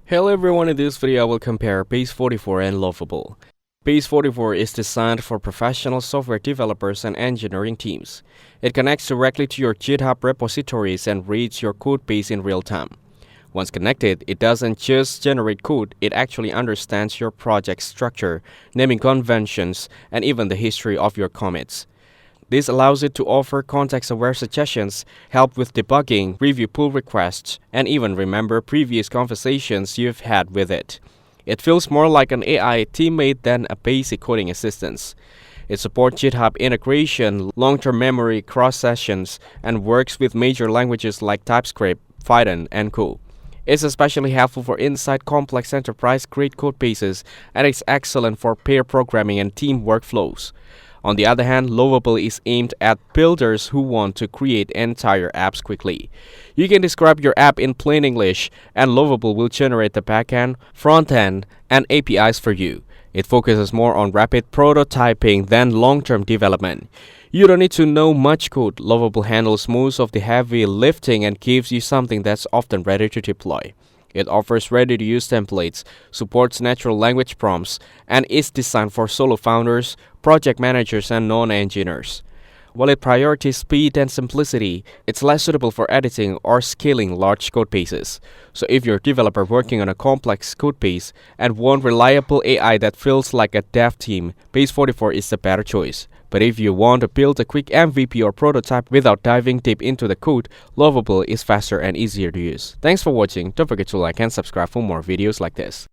Hello everyone, in this video I will compare Base44 and Lovable. Base44 is designed for professional software developers and engineering teams. It connects directly to your GitHub repositories and reads your code base in real time. Once connected, it doesn't just generate code, it actually understands your project structure, naming conventions, and even the history of your commits. This allows it to offer context-aware suggestions, help with debugging, review pull requests, and even remember previous conversations you've had with it. It feels more like an AI teammate than a basic coding assistant. It supports GitHub integration, long-term memory cross-sessions, and works with major languages like TypeScript, Python, and Co. It's especially helpful for inside complex enterprise-grade code bases, and it's excellent for pair programming and team workflows. On the other hand, Lovable is aimed at builders who want to create entire apps quickly. You can describe your app in plain English, and Lovable will generate the backend, frontend, and APIs for you. It focuses more on rapid prototyping than long-term development. You don't need to know much code. Lovable handles most of the heavy lifting and gives you something that's often ready to deploy. It offers ready-to-use templates, supports natural language prompts, and is designed for solo founders, project managers, and non-engineers. While it prioritizes speed and simplicity, it's less suitable for editing or scaling large code bases. So if you're a developer working on a complex code base and want reliable AI that feels like a dev team, Base44 is the better choice. But if you want to build a quick MVP or prototype without diving deep into the code, Lovable is faster and easier to use. Thanks for watching. Don't forget to like and subscribe for more videos like this.